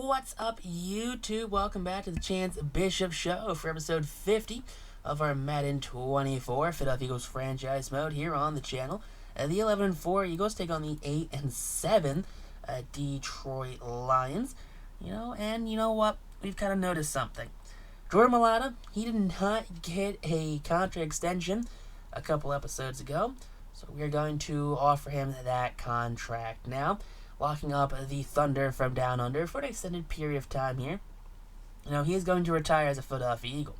What's up, YouTube? Welcome back to the Chance Bishop Show for episode 50 of our Madden 24 Philadelphia Eagles franchise mode here on the channel. The 11-4 Eagles take on the 8-7 Detroit Lions. And you know what? We've kind of noticed something. Jordan Mailata, he did not get a contract extension a couple episodes ago, so we're going to offer him that contract now, locking up the Thunder from down under for an extended period of time here. He is going to retire as a Philadelphia Eagle.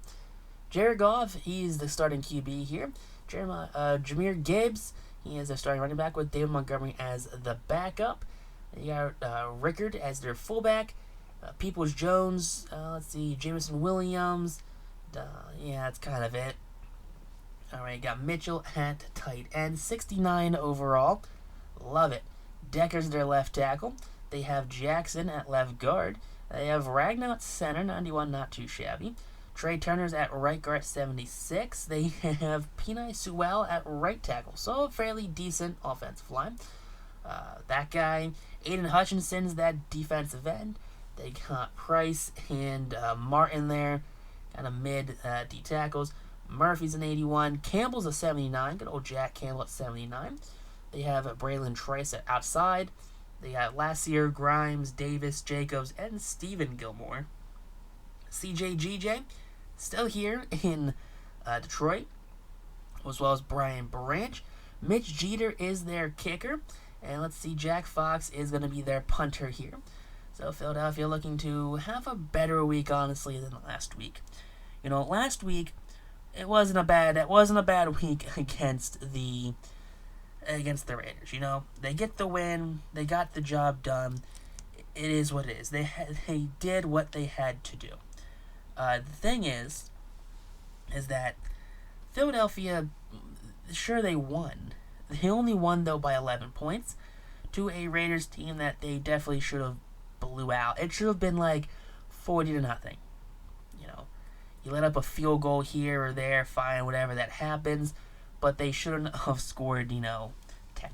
Jared Goff, he's the starting QB here. Jahmyr Gibbs, he is a starting running back with David Montgomery as the backup. You got Rickard as their fullback. Peoples-Jones, Jameson Williams. That's kind of it. Alright, got Mitchell at tight end, 69 overall. Love it. Decker's their left tackle. They have Jackson at left guard. They have Ragnar at center, 91, not too shabby. Trey Turner's at right guard, 76. They have Penei Sewell at right tackle, so a fairly decent offensive line. That guy, Aiden Hutchinson's that defensive end. They got Price and Martin there, kind of mid D tackles. Murphy's an 81. Campbell's a 79. Good old Jack Campbell at 79. They have Braylon Trice at outside. They got Lassier, Grimes, Davis, Jacobs, and Stephen Gilmore. CJ still here in Detroit, as well as Brian Branch. Mitch Jeter is their kicker. And let's see, Jack Fox is going to be their punter here. So Philadelphia looking to have a better week, honestly, than last week. Last week it wasn't a bad week against the Raiders. They get the win, they got the job done. It is what it is. They did what they had to do. The thing is that Philadelphia, sure, they won. They only won though by 11 points to a Raiders team that they definitely should have blew out. It should have been like 40-0. You let up a field goal here or there, fine, whatever, that happens, but they shouldn't have scored, 10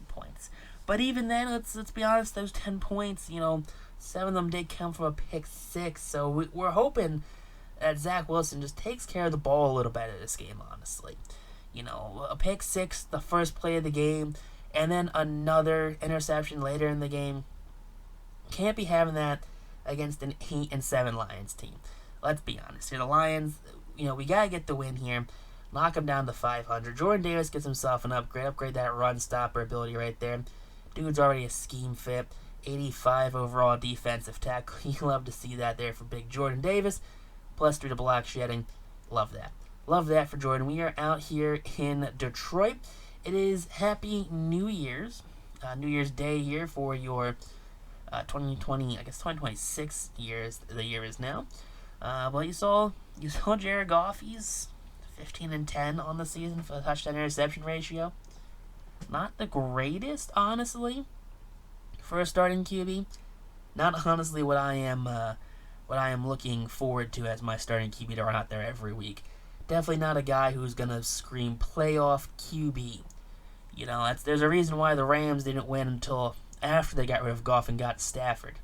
points. But even then, let's be honest, those 10 points, 7 of them did come from a pick six, so we're hoping that Zach Wilson just takes care of the ball a little better this game, honestly. A pick six, the first play of the game, and then another interception later in the game. Can't be having that against an 8-7 Lions team. Let's be honest. The Lions, we got to get the win here. Knock them down to 500. Jordan Davis gets himself an upgrade. Upgrade that run stopper ability right there. Dude's already a scheme fit. 85 overall defensive tackle. You love to see that there for big Jordan Davis. Plus 3 to block shedding. Love that. Love that for Jordan. We are out here in Detroit. It is Happy New Year's. New Year's Day here for your 2026 years. The year is now. But you saw Jared Goff. He's 15-10 on the season for the touchdown interception ratio. Not the greatest, honestly, for a starting QB. Not honestly what I am looking forward to as my starting QB to run out there every week. Definitely not a guy who's gonna scream playoff QB. There's a reason why the Rams didn't win until after they got rid of Goff and got Stafford.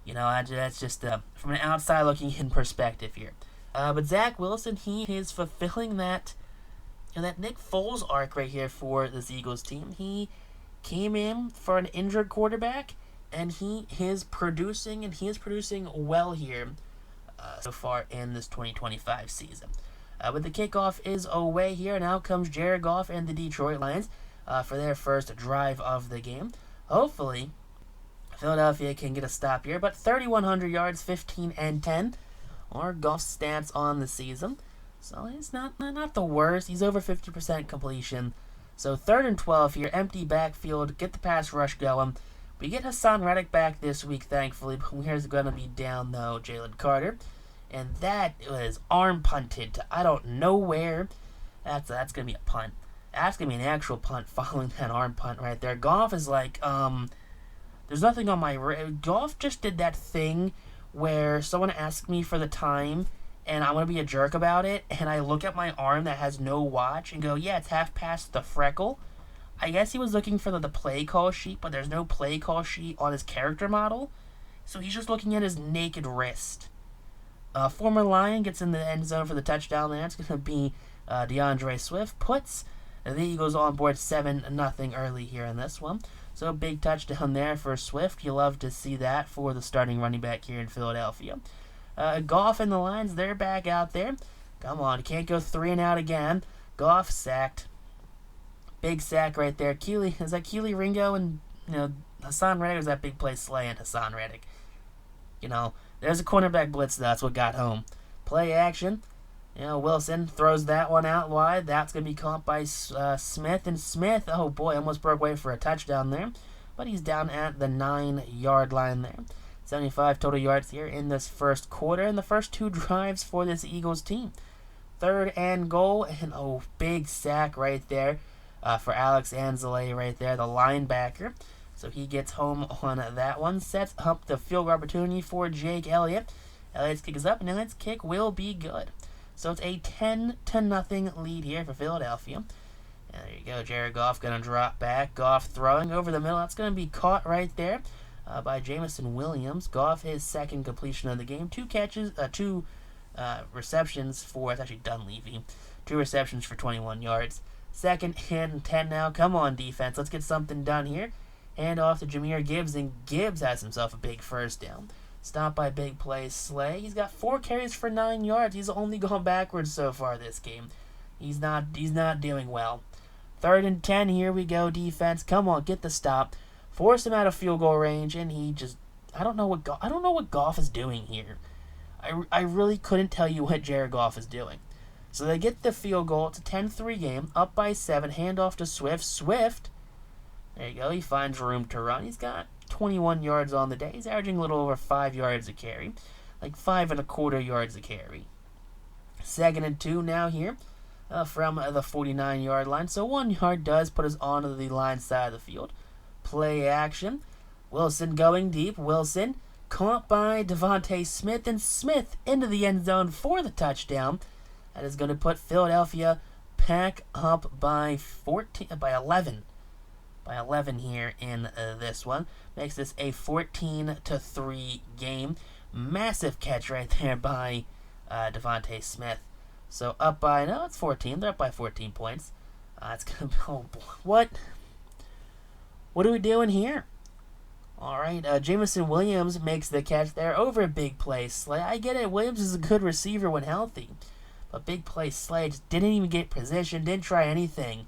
That's just from an outside looking in perspective here. But Zach Wilson, he is fulfilling that Nick Foles arc right here for this Eagles team. He came in for an injured quarterback, and he is producing well here so far in this 2025 season. But the kickoff is away here, and out comes Jared Goff and the Detroit Lions for their first drive of the game. Hopefully, Philadelphia can get a stop here, but 3,100 yards, 15-10 are Goff's stats on the season. So it's not the worst. He's over 50% completion. So 3rd and 12 here, empty backfield, get the pass rush going. We get Hassan Reddick back this week, thankfully, but here's going to be down, though, Jalen Carter. And that was arm punted to I don't know where. That's going to be a punt. That's going to be an actual punt following that arm punt right there. Goff is like, there's nothing on my... Goff just did that thing where someone asked me for the time, and I want to be a jerk about it, and I look at my arm that has no watch and go, yeah, it's half past the freckle. I guess he was looking for the play call sheet, but there's no play call sheet on his character model. So he's just looking at his naked wrist. Former Lion gets in the end zone for the touchdown there. It's going to be DeAndre Swift. Puts the Eagles on board 7-0 early here in this one. So a big touchdown there for Swift. You love to see that for the starting running back here in Philadelphia. Goff and the Lions, they're back out there. Come on, can't go 3 and out again. Goff sacked. Big sack right there. Is that Keely Ringo and Hassan Reddick? Or was that big play Slay and Hassan Reddick? There's a cornerback blitz. That's what got home. Play action. Wilson throws that one out wide. That's going to be caught by Smith. And Smith, oh boy, almost broke away for a touchdown there. But he's down at the 9-yard line there. 75 total yards here in this first quarter. And the first 2 drives for this Eagles team. 3rd and goal. And big sack right there for Alex Anzaleh right there, the linebacker. So he gets home on that one. Sets up the field goal opportunity for Jake Elliott. Elliott's kick is up, and Elliott's kick will be good. So it's a 10-0 lead here for Philadelphia. And there you go. Jared Goff going to drop back. Goff throwing over the middle. That's going to be caught right there by Jameson Williams. Goff, his second completion of the game. 2 catches, 2 receptions for, it's actually Dunleavy. 2 receptions for 21 yards. 2nd and 10 now. Come on, defense. Let's get something done here. Hand off to Jahmyr Gibbs, and Gibbs has himself a big first down. Stopped by big play Slay. He's got 4 carries for 9 yards. He's only gone backwards so far this game. He's not doing well. 3rd and 10. Here we go, defense. Come on, get the stop. Force him out of field goal range, and he just I don't know what Goff is doing here. I really couldn't tell you what Jared Goff is doing. So they get the field goal. It's a 10-3 game. Up by 7. Handoff to Swift. Swift. There you go. He finds room to run. He's got 21 yards on the day. He's averaging a little over 5 yards a carry. Like 5.25 yards a carry. 2nd and 2 now here from the 49-yard line. So 1 yard does put us onto the line side of the field. Play action. Wilson going deep. Wilson caught by Devontae Smith. And Smith into the end zone for the touchdown. That is going to put Philadelphia back up by 11. By 11 here in this one. Makes this a 14-3 game. Massive catch right there by Devontae Smith. So up by, no, it's 14. They're up by 14 points. It's going to be, oh boy. What are we doing here? All right, Jameson Williams makes the catch there over a big play Slay. I get it. Williams is a good receiver when healthy. But big play Slay just didn't even get position, didn't try anything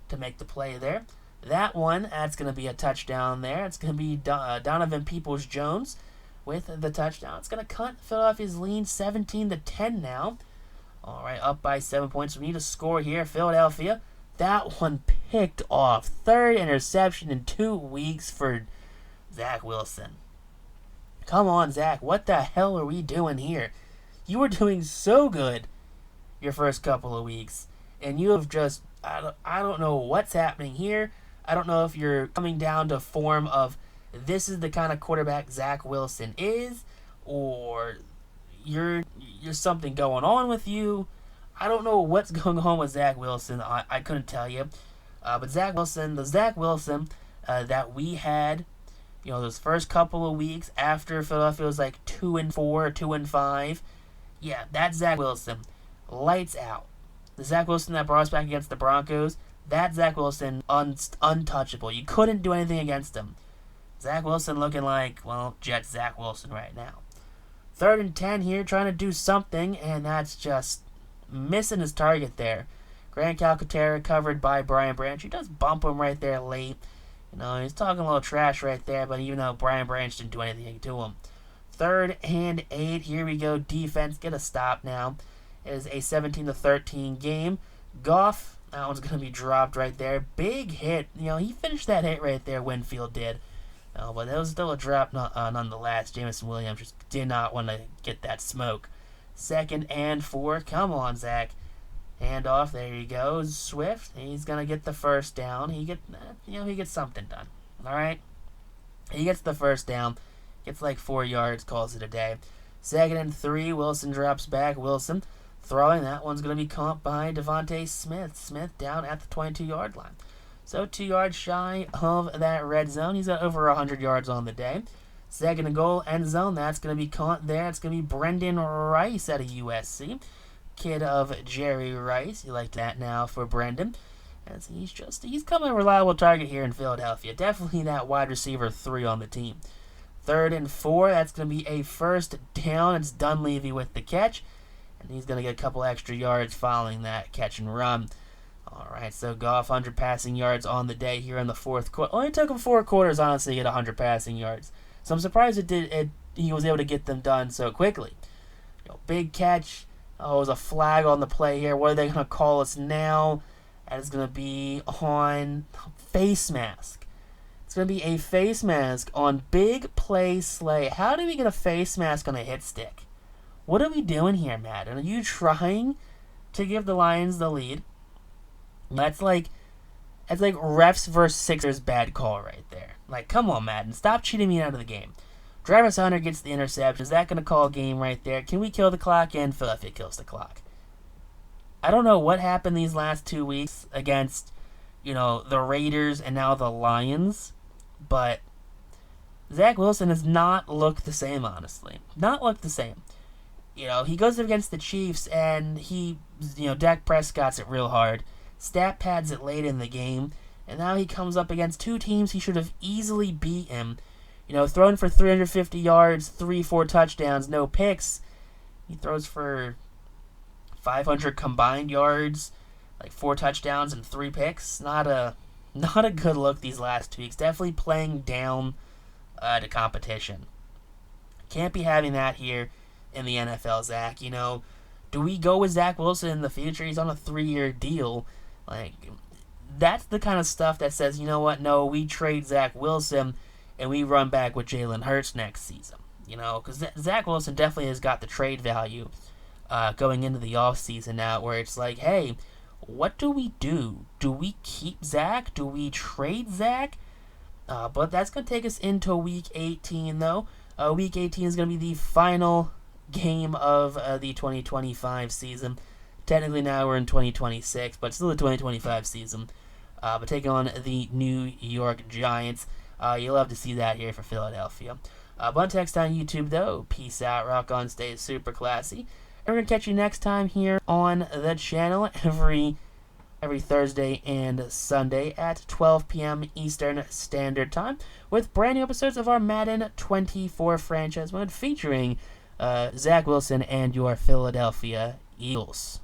to make the play there. That one, that's going to be a touchdown there. It's going to be Donovan Peoples-Jones with the touchdown. It's going to cut Philadelphia's lead 17-10 now. All right, up by 7 points. We need a score here. Philadelphia, that one picked off. 3rd interception in 2 weeks for Zach Wilson. Come on, Zach. What the hell are we doing here? You were doing so good your first couple of weeks, and you have just, I don't know what's happening here. I don't know if you're coming down to form of this is the kind of quarterback Zach Wilson is, or you're something going on with you. I don't know what's going on with Zach Wilson. I couldn't tell you. But Zach Wilson, the Zach Wilson that we had, those first couple of weeks after Philadelphia was like 2-4, 2-5. Yeah, that's Zach Wilson. Lights out. The Zach Wilson that brought us back against the Broncos, that Zach Wilson, untouchable. You couldn't do anything against him. Zach Wilson looking like, Jets Zach Wilson right now. 3rd and 10 here, trying to do something, and that's just missing his target there. Grant Calcaterra covered by Brian Branch. He does bump him right there late. He's talking a little trash right there, but even though Brian Branch didn't do anything to him. 3rd and 8, here we go. Defense, get a stop now. It is a 17-13 game. Goff, that one's going to be dropped right there. Big hit. He finished that hit right there, Winfield did. But it was still a drop nonetheless. Jameson Williams just did not want to get that smoke. 2nd and 4. Come on, Zach. Handoff. There he goes. Swift. He's going to get the first down. He gets something done. All right? He gets the first down. Gets like 4 yards. Calls it a day. 2nd and 3. Wilson drops back. Wilson throwing. That one's going to be caught by Devontae Smith. Smith down at the 22-yard line. So 2 yards shy of that red zone. He's got over 100 yards on the day. Second and goal, end zone. That's going to be caught there. It's going to be Brendan Rice out of USC. Kid of Jerry Rice. You like that now for Brendan. As he's coming a reliable target here in Philadelphia. Definitely that wide receiver 3 on the team. Third and 4. That's going to be a first down. It's Dunleavy with the catch. And he's going to get a couple extra yards following that catch and run. Alright, so Goff 100 passing yards on the day here in the fourth quarter. Only took him 4 quarters, honestly, to get 100 passing yards. So I'm surprised he was able to get them done so quickly. Big catch. Oh, it was a flag on the play here. What are they going to call us now? That is going to be on face mask. It's going to be a face mask on big play Slay. How do we get a face mask on a hit stick? What are we doing here, Madden? Are you trying to give the Lions the lead? That's like refs versus Sixers bad call right there. Like, come on, Madden. Stop cheating me out of the game. Travis Hunter gets the interception. Is that going to call a game right there? Can we kill the clock? And Philadelphia kills the clock. I don't know what happened these last 2 weeks against, the Raiders and now the Lions, but Zach Wilson has not looked the same, honestly. Not looked the same. He goes up against the Chiefs and Dak Prescott's it real hard. Stat pads it late in the game, and now he comes up against 2 teams he should have easily beat him. Throwing for 350 yards, 3-4 touchdowns, no picks. He throws for 500 combined yards, like 4 touchdowns and 3 picks. Not a good look these last 2 weeks. Definitely playing down to competition. Can't be having that here in the NFL, Zach. Do we go with Zach Wilson in the future? He's on a 3-year deal. That's the kind of stuff that says, no, we trade Zach Wilson and we run back with Jalen Hurts next season. Because Zach Wilson definitely has got the trade value going into the offseason now, where it's like, hey, what do we do? Do we keep Zach? Do we trade Zach? But that's going to take us into Week 18, though. Week 18 is going to be the final game of the 2025 season. Technically now we're in 2026, but still the 2025 season. But taking on the New York Giants. You'll love to see that here for Philadelphia. But next on YouTube, though, peace out, rock on, stay super classy. And we're going to catch you next time here on the channel every Thursday and Sunday at 12 p.m. Eastern Standard Time with brand new episodes of our Madden 24 franchise mode featuring Zach Wilson and your Philadelphia Eagles.